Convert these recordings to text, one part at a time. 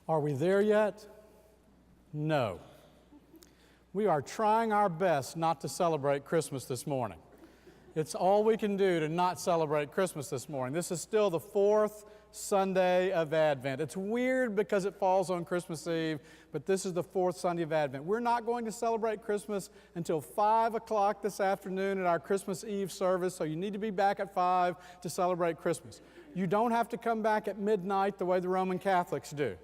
Are we there yet? No. We are trying our best not to celebrate Christmas this morning. It's all we can do to not celebrate Christmas this morning. This is still the fourth Sunday of Advent. It's weird because it falls on Christmas Eve, but this is the fourth Sunday of Advent. We're not going to celebrate Christmas until 5 o'clock this afternoon at our Christmas Eve service, so you need to be back at 5 to celebrate Christmas. You don't have to come back at midnight the way the Roman Catholics do.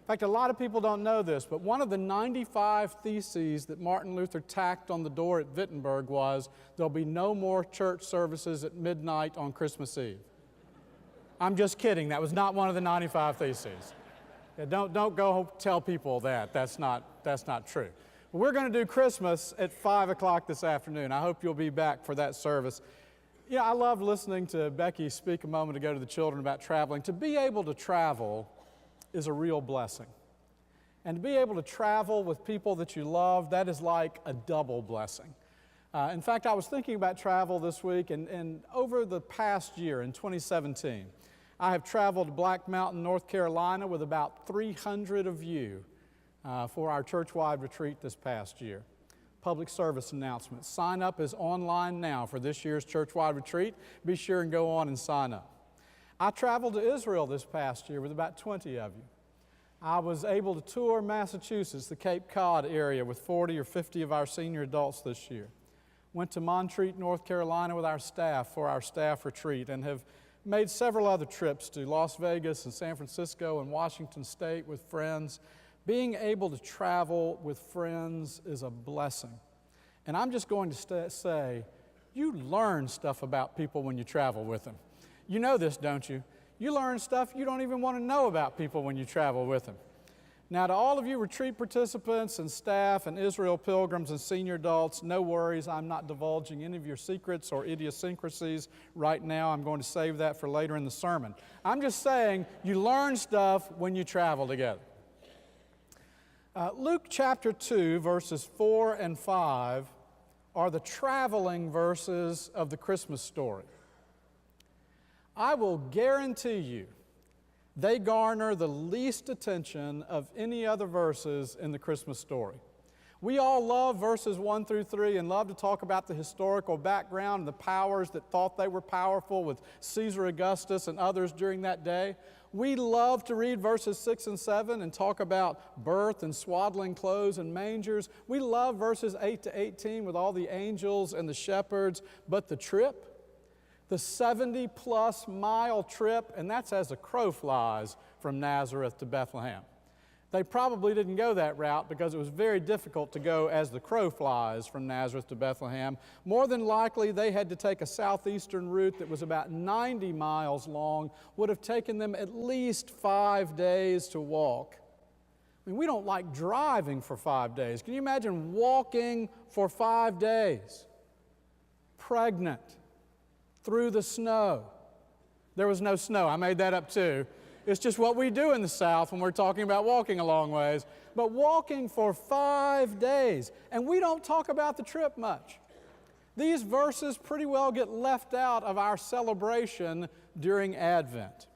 In fact, a lot of people don't know this, but one of the 95 theses that Martin Luther tacked on the door at Wittenberg was, there'll be no more church services at midnight on Christmas Eve. I'm just kidding. That was not one of the 95 theses. Yeah, don't go tell people that. That's not true. But we're going to do Christmas at 5 o'clock this afternoon. I hope you'll be back for that service. Yeah, I love listening to Becky speak a moment ago to the children about traveling. To be able to travel is a real blessing. And to be able to travel with people that you love, that is like a double blessing. In fact, I was thinking about travel this week, and over the past year, in 2017, I have traveled to Black Mountain, North Carolina with about 300 of you for our church-wide retreat this past year. Public service announcement. Sign up is online now for this year's church-wide retreat. Be sure and go on and sign up. I traveled to Israel this past year with about 20 of you. I was able to tour Massachusetts, the Cape Cod area, with 40 or 50 of our senior adults this year. Went to Montreat, North Carolina with our staff for our staff retreat, and have made several other trips to Las Vegas and San Francisco and Washington State with friends. Being able to travel with friends is a blessing. And I'm just going to say, you learn stuff about people when you travel with them. You know this, don't you? You learn stuff you don't even want to know about people when you travel with them. Now, to all of you retreat participants and staff and Israel pilgrims and senior adults, no worries. I'm not divulging any of your secrets or idiosyncrasies right now. I'm going to save that for later in the sermon. I'm just saying you learn stuff when you travel together. Luke chapter 2, verses 4 and 5 are the traveling verses of the Christmas story. I will guarantee you they garner the least attention of any other verses in the Christmas story. We all love verses 1 through 3 and love to talk about the historical background and the powers that thought they were powerful with Caesar Augustus and others during that day. We love to read verses 6 and 7 and talk about birth and swaddling clothes and mangers. We love verses 8 to 18 with all the angels and the shepherds, but the trip, the 70-plus mile trip, and that's as a crow flies from Nazareth to Bethlehem. They probably didn't go that route because it was very difficult to go as the crow flies from Nazareth to Bethlehem. More than likely, they had to take a southeastern route that was about 90 miles long, would have taken them at least 5 days to walk. I mean, we don't like driving for 5 days. Can you imagine walking for 5 days? Pregnant. Through the snow. There was no snow. I made that up too. It's just what we do in the South when we're talking about walking a long ways. But walking for 5 days. And we don't talk about the trip much. These verses pretty well get left out of our celebration during Advent.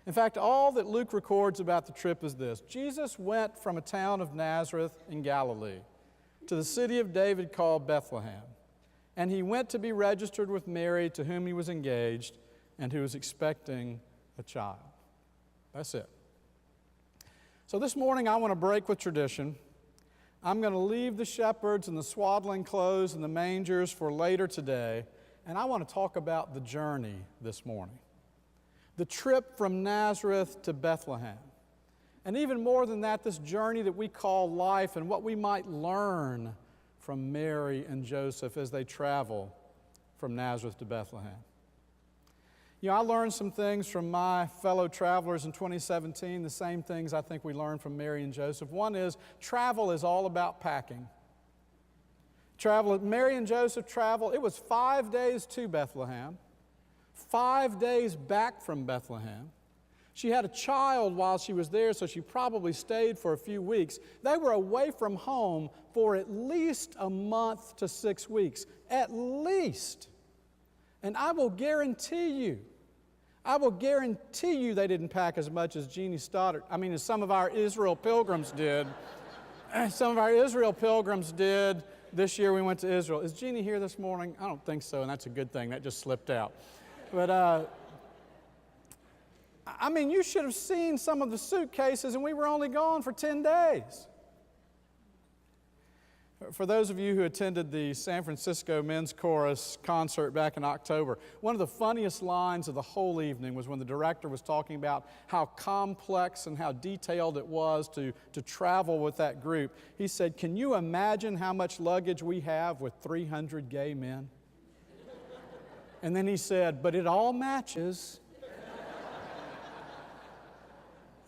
In fact, all that Luke records about the trip is this. Jesus went from a town of Nazareth in Galilee to the city of David called Bethlehem. And he went to be registered with Mary, to whom he was engaged, and who was expecting a child. That's it. So this morning I want to break with tradition. I'm going to leave the shepherds and the swaddling clothes and the mangers for later today, and I want to talk about the journey this morning. The trip from Nazareth to Bethlehem. And even more than that, this journey that we call life and what we might learn from Mary and Joseph as they travel from Nazareth to Bethlehem. You know, I learned some things from my fellow travelers in 2017, the same things I think we learned from Mary and Joseph. One is, travel is all about packing. Mary and Joseph traveled, it was 5 days to Bethlehem, 5 days back from Bethlehem. She had a child while she was there, so she probably stayed for a few weeks. They were away from home for at least a month to 6 weeks. At least. And I will guarantee you, I will guarantee you they didn't pack as much as as some of our Israel pilgrims did. Some of our Israel pilgrims did this year we went to Israel. Is Jeannie here this morning? I don't think so, and that's a good thing. That just slipped out. But, you should have seen some of the suitcases, and we were only gone for 10 days. For those of you who attended the San Francisco Men's Chorus concert back in October, one of the funniest lines of the whole evening was when the director was talking about how complex and how detailed it was to travel with that group. He said, "Can you imagine how much luggage we have with 300 gay men?" And then he said, "But it all matches."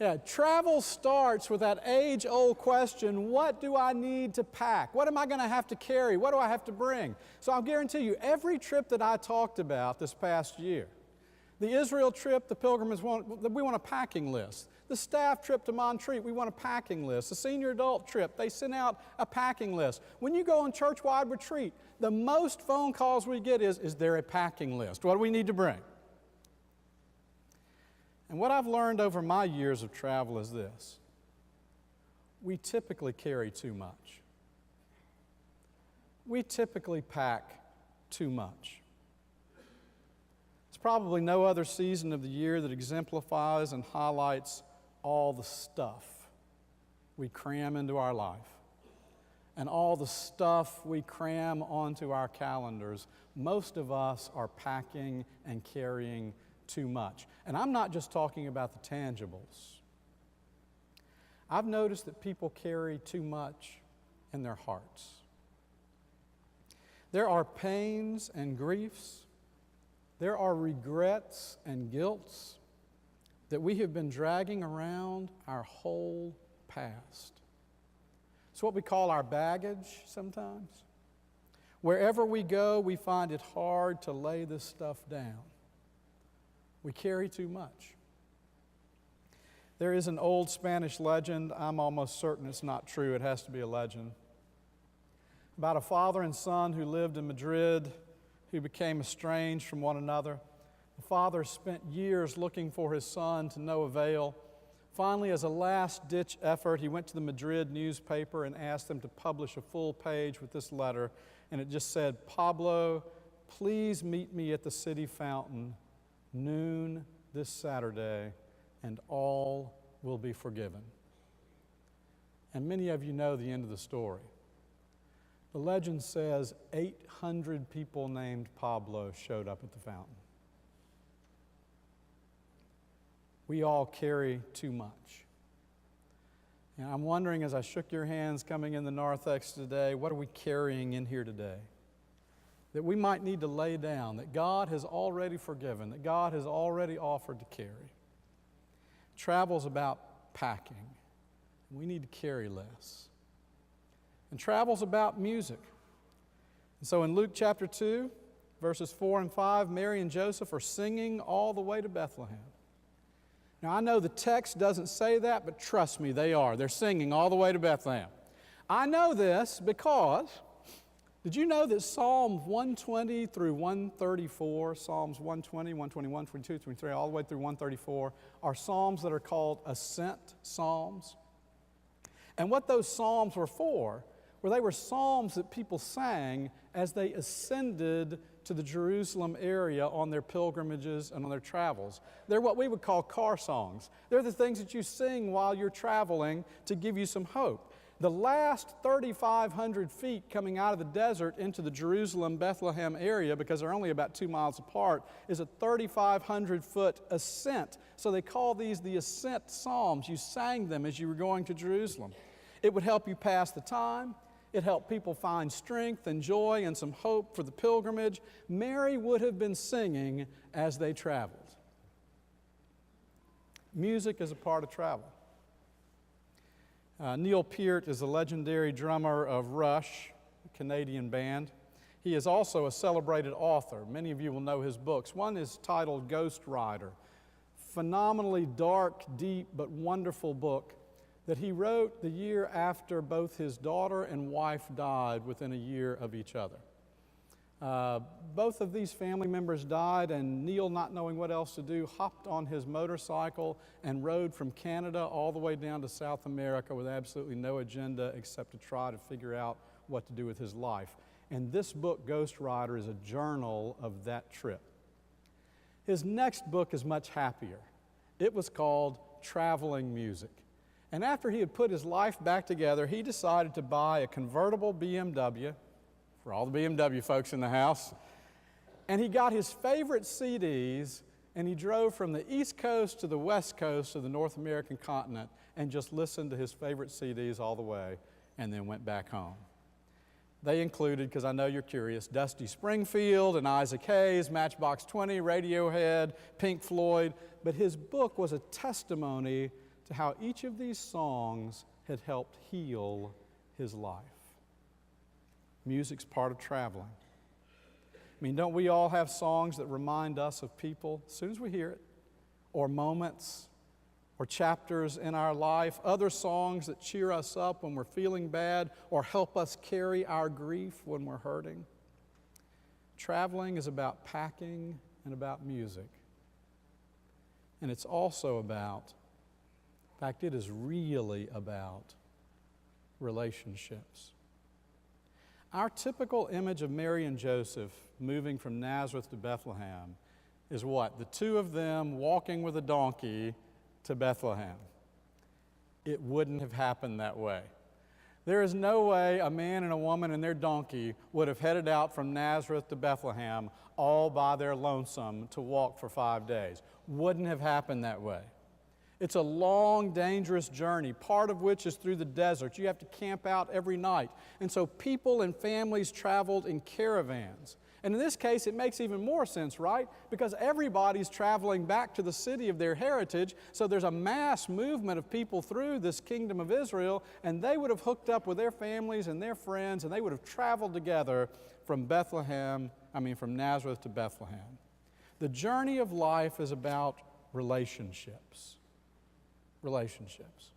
Yeah, travel starts with that age-old question, what do I need to pack? What am I going to have to carry? What do I have to bring? So I'll guarantee you, every trip that I talked about this past year, the Israel trip, the pilgrims we want a packing list. The staff trip to Montreat, we want a packing list. The senior adult trip, they sent out a packing list. When you go on church-wide retreat, the most phone calls we get is there a packing list? What do we need to bring? And what I've learned over my years of travel is this: we typically carry too much. We typically pack too much. There's probably no other season of the year that exemplifies and highlights all the stuff we cram into our life and all the stuff we cram onto our calendars. Most of us are packing and carrying too much. And I'm not just talking about the tangibles. I've noticed that people carry too much in their hearts. There are pains and griefs. There are regrets and guilts that we have been dragging around our whole past. It's what we call our baggage sometimes. Wherever we go, we find it hard to lay this stuff down. We carry too much. There is an old Spanish legend, I'm almost certain it's not true, it has to be a legend, about a father and son who lived in Madrid who became estranged from one another. The father spent years looking for his son to no avail. Finally, as a last-ditch effort, he went to the Madrid newspaper and asked them to publish a full page with this letter, and it just said, "Pablo, please meet me at the city fountain, noon this Saturday, and all will be forgiven." And many of you know the end of the story. The legend says 800 people named Pablo showed up at the fountain. We all carry too much. And I'm wondering, as I shook your hands coming in the narthex today, what are we carrying in here today that we might need to lay down, that God has already forgiven, that God has already offered to carry? Travel's about packing. We need to carry less. And travel's about music. And so in Luke chapter 2, verses 4 and 5, Mary and Joseph are singing all the way to Bethlehem. Now, I know the text doesn't say that, but trust me, they are. They're singing all the way to Bethlehem. I know this because, did you know that Psalm 120 through 134, Psalms 120, 121, 22, 23, all the way through 134, are psalms that are called ascent psalms? And what those psalms were for, they were psalms that people sang as they ascended to the Jerusalem area on their pilgrimages and on their travels. They're what we would call car songs. They're the things that you sing while you're traveling to give you some hope. The last 3,500 feet coming out of the desert into the Jerusalem-Bethlehem area, because they're only about 2 miles apart, is a 3,500-foot ascent. So they call these the ascent psalms. You sang them as you were going to Jerusalem. It would help you pass the time. It helped people find strength and joy and some hope for the pilgrimage. Mary would have been singing as they traveled. Music is a part of travel. Neil Peart is a legendary drummer of Rush, a Canadian band. He is also a celebrated author. Many of you will know his books. One is titled Ghost Rider. Phenomenally dark, deep, but wonderful book that he wrote the year after both his daughter and wife died within a year of each other. Both of these family members died, and Neil, not knowing what else to do, hopped on his motorcycle and rode from Canada all the way down to South America with absolutely no agenda except to try to figure out what to do with his life. And this book, Ghost Rider, is a journal of that trip. His next book is much happier. It was called Traveling Music. And after he had put his life back together, he decided to buy a convertible BMW, for all the BMW folks in the house, and he got his favorite CDs, and he drove from the East Coast to the West Coast of the North American continent and just listened to his favorite CDs all the way, and then went back home. They included, because I know you're curious, Dusty Springfield and Isaac Hayes, Matchbox 20, Radiohead, Pink Floyd, but his book was a testimony to how each of these songs had helped heal his life. Music's part of traveling. I mean, don't we all have songs that remind us of people as soon as we hear it, or moments, or chapters in our life, other songs that cheer us up when we're feeling bad, or help us carry our grief when we're hurting? Traveling is about packing and about music. And it's also about, in fact, it is really about relationships. Our typical image of Mary and Joseph moving from Nazareth to Bethlehem is what? The two of them walking with a donkey to Bethlehem. It wouldn't have happened that way. There is no way a man and a woman and their donkey would have headed out from Nazareth to Bethlehem all by their lonesome to walk for 5 days. Wouldn't have happened that way. It's a long, dangerous journey, part of which is through the desert. You have to camp out every night. And so people and families traveled in caravans. And in this case, it makes even more sense, right? Because everybody's traveling back to the city of their heritage, so there's a mass movement of people through this kingdom of Israel, and they would have hooked up with their families and their friends, and they would have traveled together from Nazareth to Bethlehem. The journey of life is about relationships. Relationships.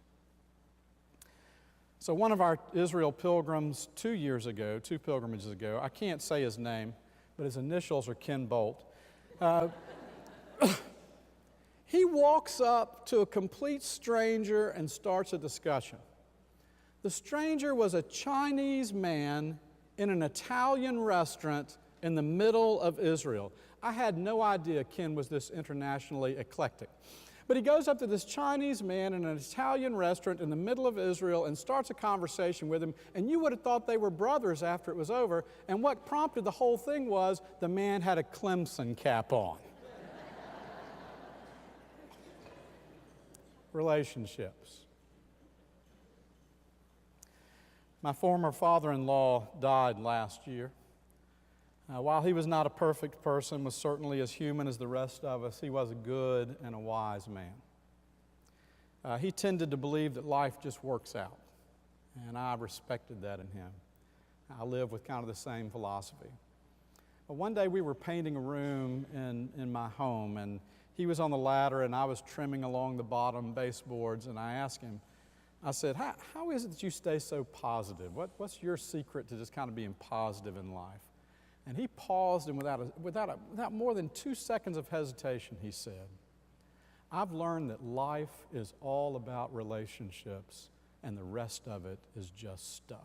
So one of our Israel pilgrims 2 pilgrimages ago, I can't say his name, but his initials are Ken Bolt. He walks up to a complete stranger and starts a discussion. The stranger was a Chinese man in an Italian restaurant in the middle of Israel. I had no idea Ken was this internationally eclectic. But he goes up to this Chinese man in an Italian restaurant in the middle of Israel and starts a conversation with him, and you would have thought they were brothers after it was over, and what prompted the whole thing was the man had a Clemson cap on. Relationships. My former father-in-law died last year. While he was not a perfect person, was certainly as human as the rest of us, he was a good and a wise man. He tended to believe that life just works out, and I respected that in him. I live with kind of the same philosophy. But one day we were painting a room in my home, and he was on the ladder, and I was trimming along the bottom baseboards, and I asked him, I said, how is it that you stay so positive? What's your secret to just kind of being positive in life? And he paused, and without more than 2 seconds of hesitation, he said, I've learned that life is all about relationships, and the rest of it is just stuff.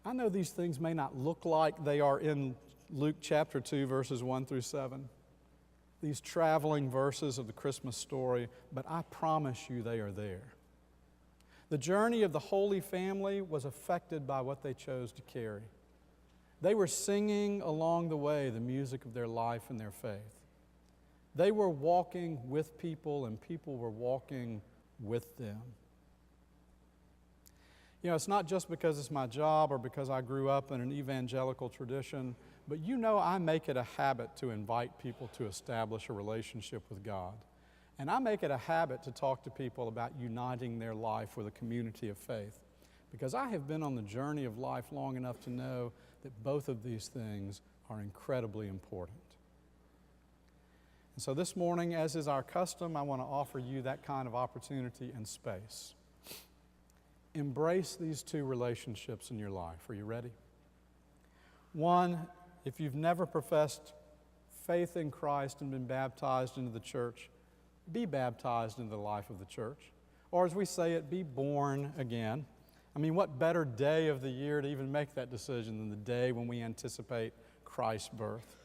I know these things may not look like they are in Luke chapter 2, verses 1 through 7, these traveling verses of the Christmas story, but I promise you they are there. The journey of the Holy Family was affected by what they chose to carry. They were singing along the way the music of their life and their faith. They were walking with people, and people were walking with them. You know, it's not just because it's my job or because I grew up in an evangelical tradition, but you know I make it a habit to invite people to establish a relationship with God. And I make it a habit to talk to people about uniting their life with a community of faith, because I have been on the journey of life long enough to know that both of these things are incredibly important. And so this morning, as is our custom, I want to offer you that kind of opportunity and space. embrace these two relationships in your life. Are you ready? One, if you've never professed faith in Christ and been baptized into the church, be baptized into the life of the church. Or as we say it, be born again. I mean, what better day of the year to even make that decision than the day when we anticipate Christ's birth?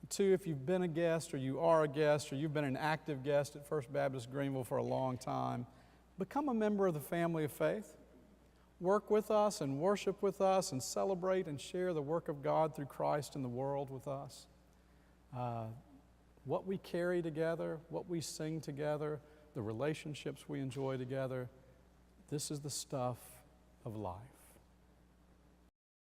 Two, if you've been a guest or you are a guest or you've been an active guest at First Baptist Greenville for a long time, become a member of the family of faith. Work with us and worship with us and celebrate and share the work of God through Christ in the world with us. What we carry together, what we sing together, the relationships we enjoy together, this is the stuff of life.